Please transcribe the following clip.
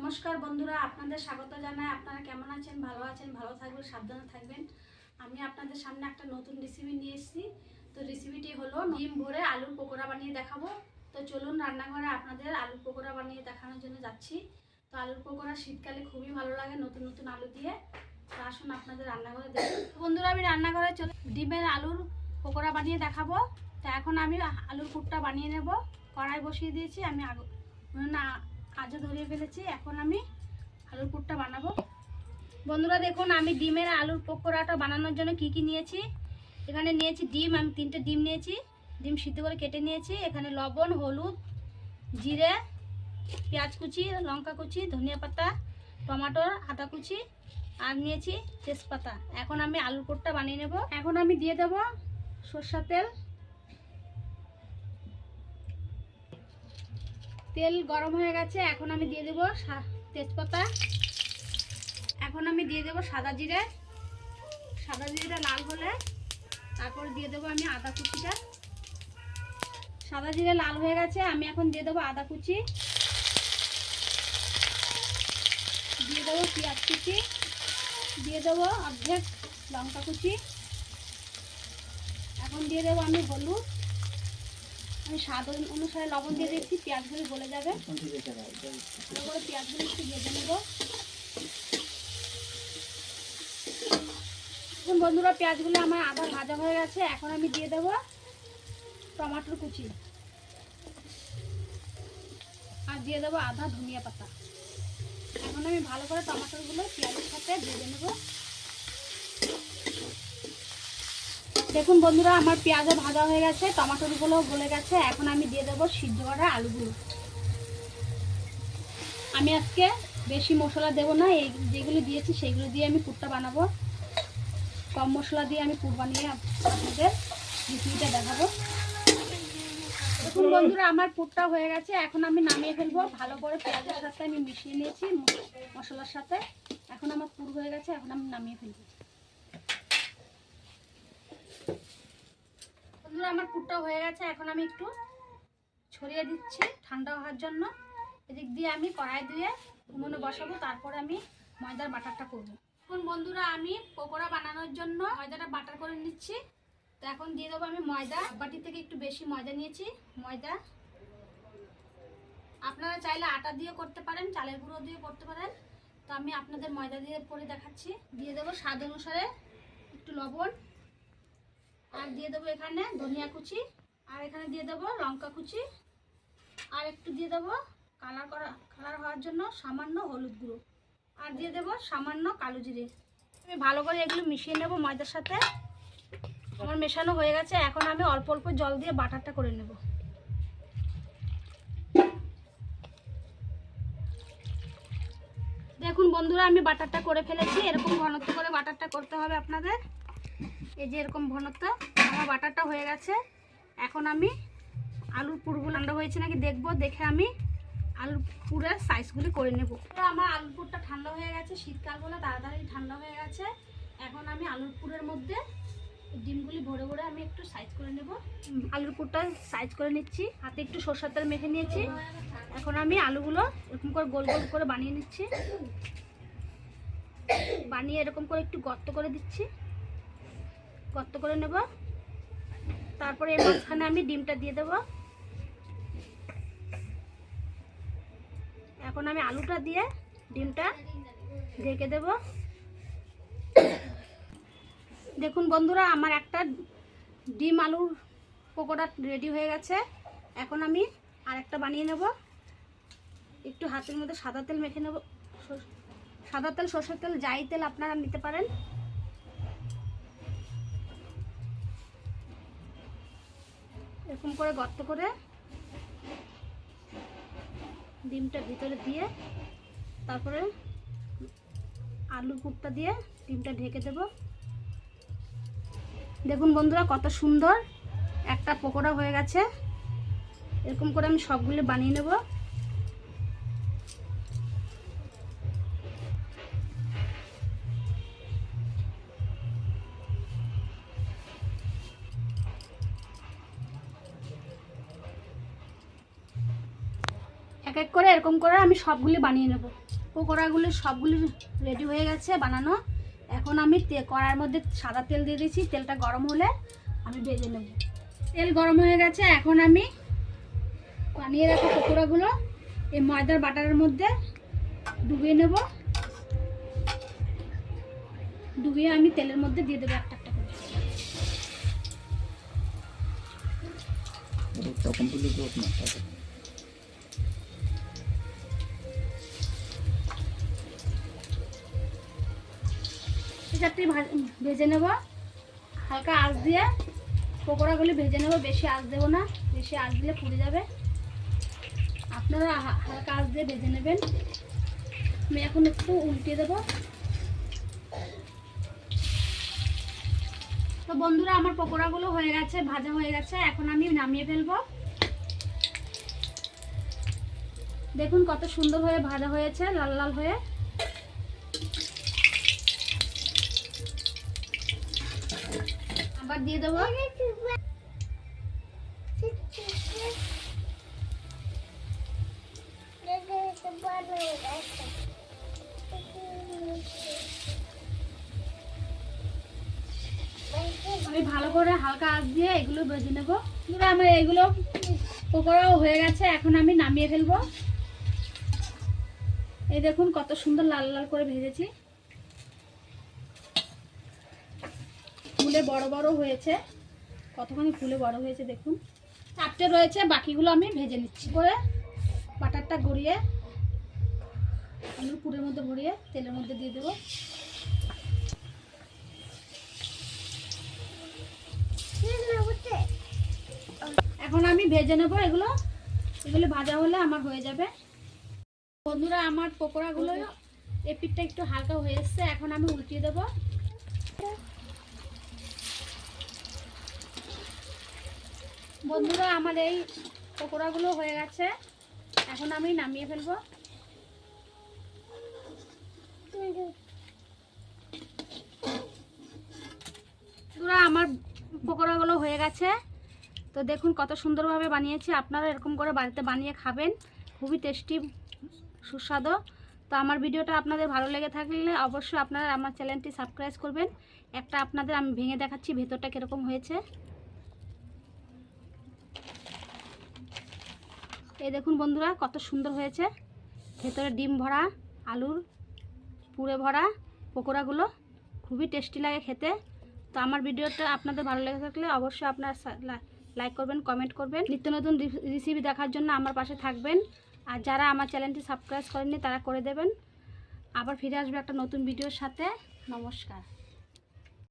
নমস্কার বন্ধুরা, আপনাদের স্বাগত জানাই। আপনারা কেমন আছেন? ভালো আছেন? ভালো থাকবেন, সাবধানে থাকবেন। আমি আপনাদের সামনে একটা নতুন রেসিপি নিয়ে এসেছি। তো রেসিপিটি হলো ডিম ভরে আলুর পকোড়া বানিয়ে দেখাবো। তো চলুন রান্নাঘরে আপনাদের আলুর পকোড়া বানিয়ে দেখানোর জন্য যাচ্ছি। তো আলুর পকোড়া শীতকালে খুবই ভালো লাগে নতুন নতুন আলু দিয়ে। তো আসুন আপনাদের রান্নাঘরে দেখুন। বন্ধুরা, আমি রান্নাঘরে ডিমের আলুর পকোড়া বানিয়ে দেখাবো। তো এখন আমি আলুর পুরটা বানিয়ে নেব। কড়াই বসিয়ে দিয়েছি, আমি আজও ধরিয়ে ফেলেছি। এখন আমি আলুর পুরটা বানাবো। বন্ধুরা দেখুন, আমি ডিমের আলুর পকোড়াটা বানানোর জন্য কি কি নিয়েছি। এখানে নিয়েছি ডিম, আমি 3টে ডিম নিয়েছি। ডিম সিদ্ধ করে কেটে নিয়েছি। এখানে লবণ, হলুদ, জিরে, পেঁয়াজ কুচি, লঙ্কা কুচি, ধনিয়া পাতা, টমেটো, আদা কুচি আর নিয়েছি তেজপাতা। এখন আমি আলুর পুরটা বানিয়ে নেব। এখন আমি দিয়ে দেব সরষের তেল। তেল গরম হয়ে গেছে, এখন আমি দিয়ে দেব তেজপাতা। এখন আমি দিয়ে দেব সাদা জিরে। সাদা জিরেটা লাল হলে তারপর দিয়ে দেবো আমি আদা কুচিটা। সাদা জিরে লাল হয়ে গেছে, আমি এখন দিয়ে দেবো আদা কুচি, দিয়ে দেবো পেঁয়াজ কুচি, দিয়ে দেবো অর্ধেক লঙ্কা কুচি। এখন দিয়ে দেবো আমি হলুদ। আমি স্বাদ অনুসারে লবণ দিয়ে দিচ্ছি, পেঁয়াজগুলি গলে যাবে। তারপরে পেঁয়াজগুলি একটু ভেজে নেব। বন্ধুরা, পেঁয়াজগুলো আমার আধা ভাজা হয়ে গেছে। এখন আমি দিয়ে দেবো টমেটোর কুচি আর দিয়ে দেবো আধা ধনিয়া পাতা। এখন আমি ভালো করে টমেটোগুলো পেঁয়াজের সাথে ভেজে নেব। দেখুন বন্ধুরা, আমার পেঁয়াজও ভাজা হয়ে গেছে, টমেটোগুলো গলে গেছে। এখন আমি দিয়ে দেবো সিদ্ধ করা আলুগুলো। আমি আজকে বেশি মশলা দেব না, এই যেগুলো দিয়েছি সেগুলো দিয়ে আমি পুরটা বানাবো। কম মশলা দিয়ে আমি পুর বানিয়ে আপনাদের রেসিপিটা দেখাবো। দেখুন বন্ধুরা, আমার পুরটা হয়ে গেছে। এখন আমি নামিয়ে ফেলবো। ভালো করে পেঁয়াজের সাথে আমি মিশিয়ে নিয়েছি মশলার সাথে। এখন আমার পুর হয়ে গেছে, এখন আমি নামিয়ে ফেলবো। বন্ধুরা, আমার পুরটা হয়ে গেছে। এখন আমি একটু ছড়িয়ে দিচ্ছি ঠান্ডা হওয়ার জন্য। এদিক দিয়ে আমি কড়াই দিয়ে উনুনে বসাবো, তারপরে আমি ময়দার বাটারটা করব। এখন বন্ধুরা, আমি পকোড়া বানানোর জন্য ময়দাটা বাটার করে নিচ্ছি। তো এখন দিয়ে দেবো আমি ময়দা। বাটি থেকে একটু বেশি ময়দা নিয়েছি। ময়দা আপনারা চাইলে আটা দিয়ে করতে পারেন, চালের গুঁড়ো দিয়ে করতে পারেন। তো আমি আপনাদের ময়দা দিয়ে করে দেখাচ্ছি। দিয়ে দেবো স্বাদ অনুসারে একটু লবণ, আর দিয়ে দেবো এখানে ধনিয়া কুচি, আর এখানে দিয়ে দেবো লঙ্কা কুচি, আর একটু দিয়ে দেবো কালার হওয়ার জন্য সামান্য হলুদ গুঁড়ো, আর দিয়ে দেবো সামান্য কালো জিরে। আমি ভালো করে এগুলো মিশিয়ে নেব ময়দার সাথে। আমার মেশানো হয়ে গেছে। এখন আমি অল্প অল্প জল দিয়ে বাটারটা করে নেব। দেখুন বন্ধুরা, আমি বাটারটা করে ফেলেছি। এরকম ঘনত্ব করে বাটারটা করতে হবে আপনাদের। এই যে এরকম ঘনত্ব। আমার বাটারটা হয়ে গেছে। এখন আমি আলুর পুরগুলো ঠান্ডা হয়েছে নাকি দেখবো, দেখে আমি আলুর পুরের সাইজগুলি করে নেব। আমার আলুর পুরটা ঠান্ডা হয়ে গেছে, শীতকাল বলে তাড়াতাড়ি ঠান্ডা হয়ে গেছে। এখন আমি আলুর পুরের মধ্যে ডিমগুলি ভরে ভরে আমি একটু সাইজ করে নেব। আলুর পুরটা সাইজ করে নিচ্ছি। হাতে একটু সরষের তেল মেখে নিয়েছি। এখন আমি আলুগুলো এরকম করে গোল গোল করে বানিয়ে নিচ্ছি। বানিয়ে এরকম করে একটু গর্ত করে দিচ্ছি, গর্ত করে নেব। তারপরে এর মাঝখানে আমি ডিমটা দিয়ে দেব। এখন আমি আলুটা দিয়ে ডিমটা ঢেকে দেব। দেখুন বন্ধুরা, আমার একটা ডিম আলুর পকোড়া রেডি হয়ে গেছে। এখন আমি আরেকটা বানিয়ে নেব। একটু হাতের মধ্যে সাদা তেল মেখে নেব। সাদা তেল, সরষের তেল, যাই তেল আপনারা নিতে পারেন। এরকম করে গর্ত করে ডিমটা ভিতরে দিয়ে তারপরে আলুর পুরটা দিয়ে ডিমটা ঢেকে দেব। দেখুন বন্ধুরা, কত সুন্দর একটা পকোড়া হয়ে গেছে। এরকম করে আমি সবগুলো বানিয়ে নেব। এক এক করে এরকম করে আমি সবগুলি বানিয়ে নেব। পকোড়াগুলি সবগুলি রেডি হয়ে গেছে বানানো। এখন আমি কড়াইয়ের মধ্যে সাদা তেল দিয়ে দিয়েছি। তেলটা গরম হলে আমি ভেজে নেব। তেল গরম হয়ে গেছে, এখন আমি বানিয়ে রাখা পকোড়াগুলো এই ময়দার বাটারের মধ্যে ডুবিয়ে নেব। ডুবিয়ে আমি তেলের মধ্যে দিয়ে দেবো একটা একটা করে। চারটি ভেজে নেব হালকা আঁচ দিয়ে। পকোড়াগুলি ভেজে নেব, বেশি আঁচ দেবো না, বেশি আঁচ দিলে পুড়ে যাবে। আপনারা হালকা আঁচ দিয়ে ভেজে নেবেন। আমি এখন একটু উল্টিয়ে দেবো। তো বন্ধুরা, আমার পকোড়াগুলো হয়ে গেছে, ভাজা হয়ে গেছে। এখন আমি নামিয়ে ফেলবো। দেখুন কত সুন্দর হয়ে ভাজা হয়েছে, লাল লাল হয়ে। আবার দিয়ে দেবো। আমি ভালো করে হালকা আঁচ দিয়ে এগুলো ভেজে নেব। আমার এগুলো পকোড়াও হয়ে গেছে, এখন আমি নামিয়ে ফেলবো। এই দেখুন কত সুন্দর লাল লাল করে ভেজেছি। ফুলে বড় বড় হয়েছে, কতখানি ফুলে বড় হয়েছে দেখুন। চারটে রয়েছে, বাকিগুলো আমি ভেজে নিচ্ছি। করে বাটারটা গড়িয়ে আলুর পুরের মধ্যে ভরিয়ে তেলের মধ্যে দিয়ে দেবো। এখন আমি ভেজে নেবো এগুলো। এগুলো ভাজা হলে আমার হয়ে যাবে। বন্ধুরা, আমার পকোড়াগুলো এই পিঠটা একটু হালকা হয়ে এসছে, এখন আমি উল্টিয়ে দেবো। বন্ধুরা, আমার এই পকোড়াগুলো হয়ে গেছে, এখন আমি নামিয়ে ফেলবো। বন্ধুরা, আমার পকোড়াগুলো হয়ে গেছে। তো দেখুন কত সুন্দরভাবে বানিয়েছি। আপনারা এরকম করে বাড়িতে বানিয়ে খাবেন, খুবই টেস্টি, সুস্বাদু। তো আমার ভিডিওটা আপনাদের ভালো লেগে থাকলে অবশ্যই আপনারা আমার চ্যানেলটি সাবস্ক্রাইব করবেন। একটা আপনাদের আমি ভেঙে দেখাচ্ছি ভেতরটা কীরকম হয়েছে। এই দেখুন বন্ধুরা, কত সুন্দর হয়েছে। ভেতরে ডিম ভরা, আলুর পুরে ভরা পকোড়াগুলো খুবই টেস্টি লাগে খেতে। তো আমার ভিডিওটা আপনাদের ভালো লেগে থাকলে অবশ্যই আপনারা লাইক করবেন, কমেন্ট করবেন। নিত্য নতুন রেসিপি দেখার জন্য আমার পাশে থাকবেন। আর যারা আমার চ্যানেলটি সাবস্ক্রাইব করেননি তারা করে দেবেন। আবার ফিরে আসবে একটা নতুন ভিডিওর সাথে। নমস্কার।